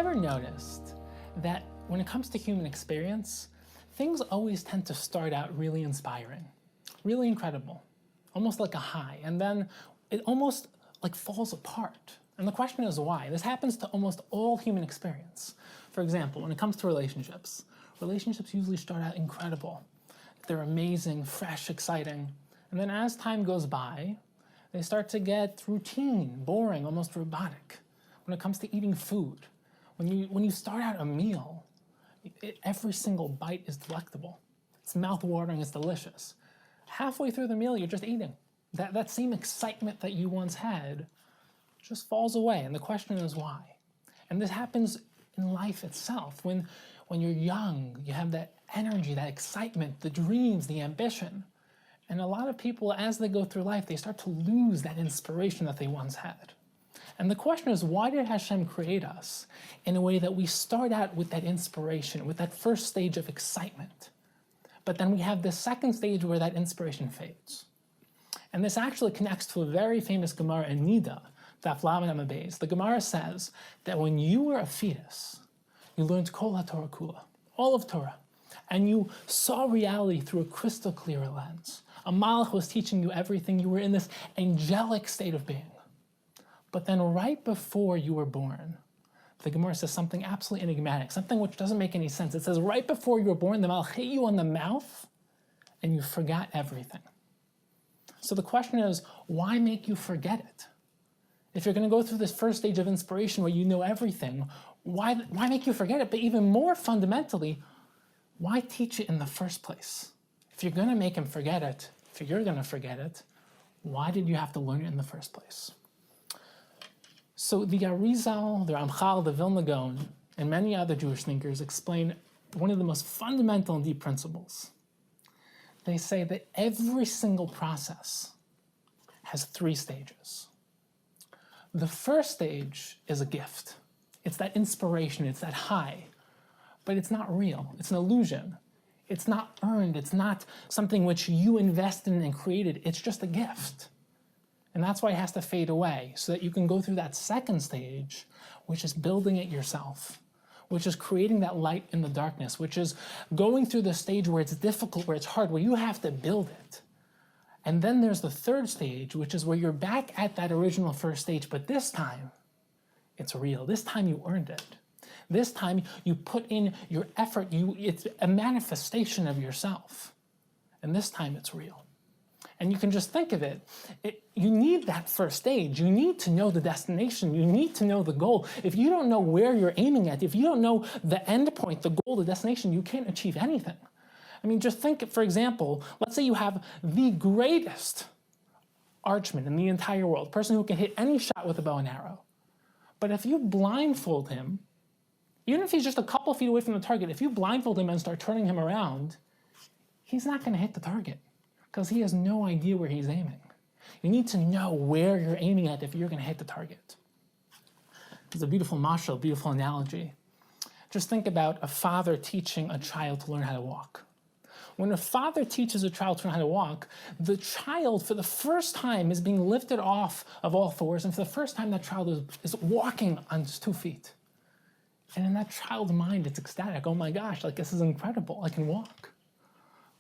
ever noticed that when it comes to human experience, things always tend to start out really inspiring, really incredible, almost like a high, and then it almost like falls apart. And the question is why? This happens to almost all human experience. For example, when it comes to relationships, relationships usually start out incredible. They're amazing, fresh, exciting. And then as time goes by, they start to get routine, boring, almost robotic. When it comes to eating food, when you start out a meal, every single bite is delectable. It's mouth-watering, it's delicious. Halfway through the meal, you're just eating. That same excitement that you once had just falls away, and the question is why? And this happens in life itself. When you're young, you have that energy, that excitement, the dreams, the ambition. And a lot of people, as they go through life, they start to lose that inspiration that they once had. And the question is, why did Hashem create us in a way that we start out with that inspiration, with that first stage of excitement, but then we have this second stage where that inspiration fades? And this actually connects to a very famous Gemara in Nida, Daf Lamed Amud Beis. The Gemara says that when you were a fetus, you learned Kol HaTorah Kula, all of Torah, and you saw reality through a crystal clear lens. A malach was teaching you everything. You were in this angelic state of being. But then right before you were born, the Gemara says something absolutely enigmatic, something which doesn't make any sense. It says right before you were born, the malach hit you on the mouth and you forgot everything. So the question is, why make you forget it? If you're going to go through this first stage of inspiration where you know everything, why make you forget it? But even more fundamentally, why teach it in the first place? If you're going to make him forget it, if you're going to forget it, why did you have to learn it in the first place? So the Arizal, the Ramchal, the Vilna Gaon, and many other Jewish thinkers explain one of the most fundamental and deep principles. They say that every single process has 3 stages. The first stage is a gift. It's that inspiration, it's that high, but it's not real, it's an illusion. It's not earned, it's not something which you invested in and created, it's just a gift. And that's why it has to fade away, so that you can go through that second stage, which is building it yourself, which is creating that light in the darkness, which is going through the stage where it's difficult, where it's hard, where you have to build it. And then there's the third stage, which is where you're back at that original first stage, but this time, it's real. This time you earned it. This time you put in your effort, it's a manifestation of yourself. And this time it's real. And you can just think of it, you need that first stage. You need to know the destination. You need to know the goal. If you don't know where you're aiming at, if you don't know the end point, the goal, the destination, you can't achieve anything. I mean, just think, for example, let's say you have the greatest archman in the entire world, a person who can hit any shot with a bow and arrow. But if you blindfold him, even if he's just a couple feet away from the target, if you blindfold him and start turning him around, he's not going to hit the target because he has no idea where he's aiming. You need to know where you're aiming at if you're going to hit the target. It's a beautiful mashal, beautiful analogy. Just think about a father teaching a child to learn how to walk. When a father teaches a child to learn how to walk, the child, for the first time, is being lifted off of all fours, and for the first time, that child is walking on just 2 feet. And in that child's mind, it's ecstatic. Oh my gosh, like this is incredible, I can walk.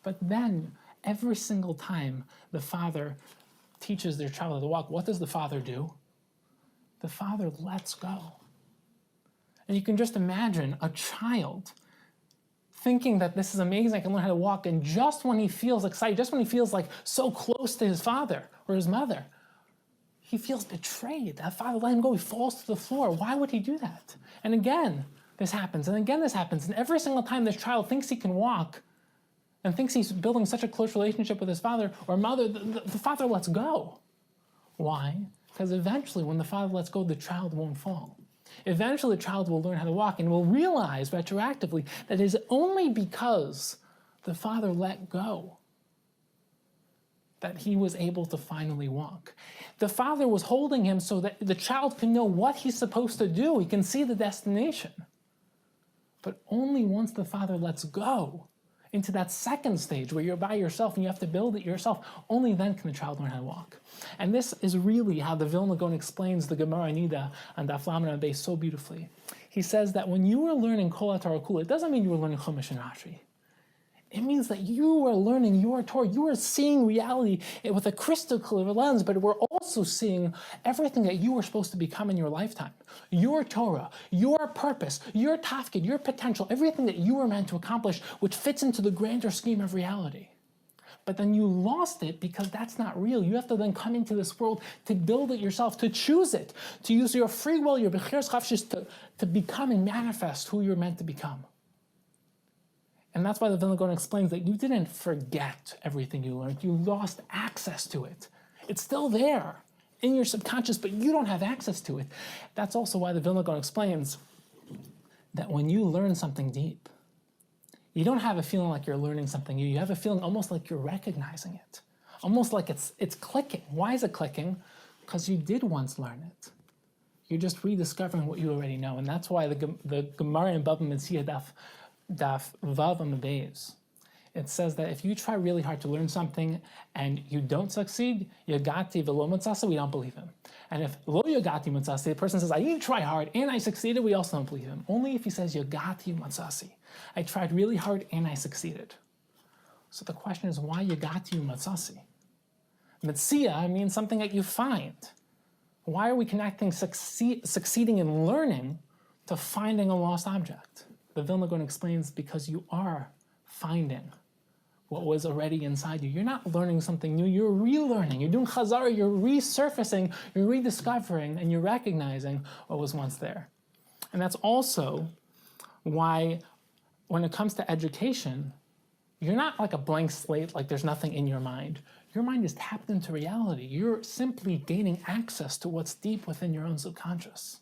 But then, every single time the father teaches their child how to walk, what does the father do? The father lets go. And you can just imagine a child thinking that this is amazing, I can learn how to walk, and just when he feels excited, just when he feels like so close to his father or his mother, he feels betrayed. That father let him go, he falls to the floor. Why would he do that? And again, this happens, and again this happens, and every single time this child thinks he can walk and thinks he's building such a close relationship with his father or mother, the father lets go. Why? Because eventually when the father lets go, the child won't fall. Eventually the child will learn how to walk and will realize retroactively that it is only because the father let go that he was able to finally walk. The father was holding him so that the child can know what he's supposed to do. He can see the destination. But only once the father lets go into that second stage where you're by yourself and you have to build it yourself, only then can the child learn how to walk. And this is really how the Vilna Gaon explains the Gemara Nida and Daf Lamed Amud Beis so beautifully. he says that when you were learning Kol HaTorah Kula, it doesn't mean you were learning Chumash and Rashi. It means that you were learning your Torah. You were seeing reality with a crystal clear lens, but we're also seeing everything that you were supposed to become in your lifetime. Your Torah, your purpose, your tafkid, your potential, everything that you were meant to accomplish, which fits into the grander scheme of reality. But then you lost it because that's not real. You have to then come into this world to build it yourself, to choose it, to use your free will, your bechiras chafshis, to become and manifest who you're meant to become. And that's why the Vilna Gaon explains that you didn't forget everything you learned. You lost access to it. It's still there in your subconscious, but you don't have access to it. That's also why the Vilna Gaon explains that when you learn something deep, you don't have a feeling like you're learning something new. You have a feeling almost like you're recognizing it, almost like it's clicking. Why is it clicking? Because you did once learn it. You're just rediscovering what you already know. And that's why the Gemara in Bava Metzia Daf Vav Amud Beis, it says that if you try really hard to learn something and you don't succeed, yagati v'lo matzasi, we don't believe him. And if lo yagati matzasi, the person says, I didn't try hard and I succeeded, we also don't believe him. Only if he says yagati matzasi, I tried really hard and I succeeded. So the question is, why yagati matzasi? Metzia means something that you find. Why are we connecting succeeding in learning to finding a lost object? The Vilna Gaon explains because you are finding what was already inside you. You're not learning something new, you're relearning. You're doing chazara, you're resurfacing, you're rediscovering, and you're recognizing what was once there. And that's also why when it comes to education, you're not like a blank slate, like there's nothing in your mind. Your mind is tapped into reality. You're simply gaining access to what's deep within your own subconscious.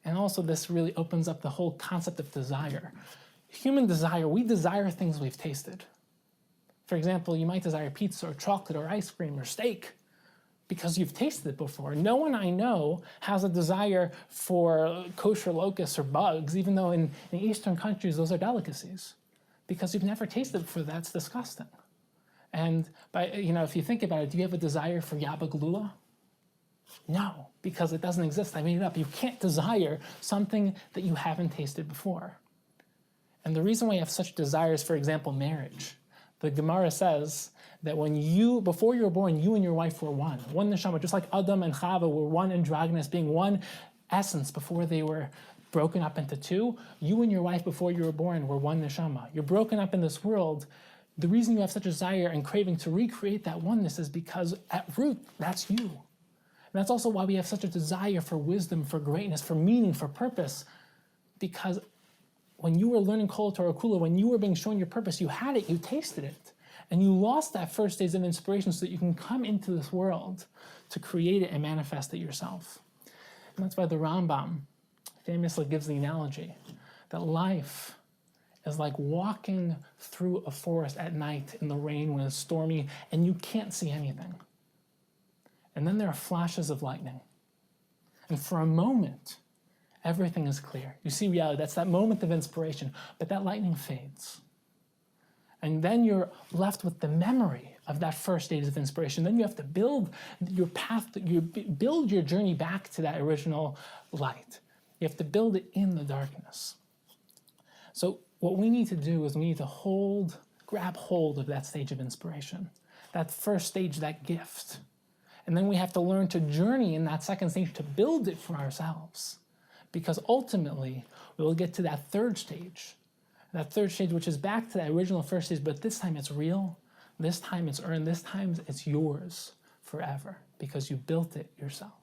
And also this really opens up the whole concept of desire. Human desire, we desire things we've tasted. For example, you might desire pizza or chocolate or ice cream or steak because you've tasted it before. No one I know has a desire for kosher locusts or bugs, even though in Eastern countries those are delicacies. Because you've never tasted it before, that's disgusting. And if you think about it, do you have a desire for yaba galula? No, because it doesn't exist. I made it up. You can't desire something that you haven't tasted before. And the reason why you have such desires, for example, marriage, the Gemara says that before you were born, you and your wife were one neshama, just like Adam and Chava were one androgynous, being one essence before they were broken up into two. You and your wife, before you were born, were one neshama. You're broken up in this world. The reason you have such a desire and craving to recreate that oneness is because at root, that's you. And that's also why we have such a desire for wisdom, for greatness, for meaning, for purpose. Because when you were learning Kol Torah Kula, when you were being shown your purpose, you had it, you tasted it. And you lost that first days of inspiration so that you can come into this world to create it and manifest it yourself. And that's why the Rambam famously gives the analogy that life is like walking through a forest at night in the rain when it's stormy and you can't see anything. And then there are flashes of lightning. And for a moment, everything is clear. You see reality, that's that moment of inspiration, but that lightning fades. And then you're left with the memory of that first stage of inspiration. Then you have to build your path, build your journey back to that original light. You have to build it in the darkness. So what we need to do is we need to grab hold of that stage of inspiration, that first stage, that gift. And then we have to learn to journey in that second stage to build it for ourselves. Because ultimately, we will get to that third stage, which is back to that original first stage, but this time it's real, this time it's earned, this time it's yours forever, because you built it yourself.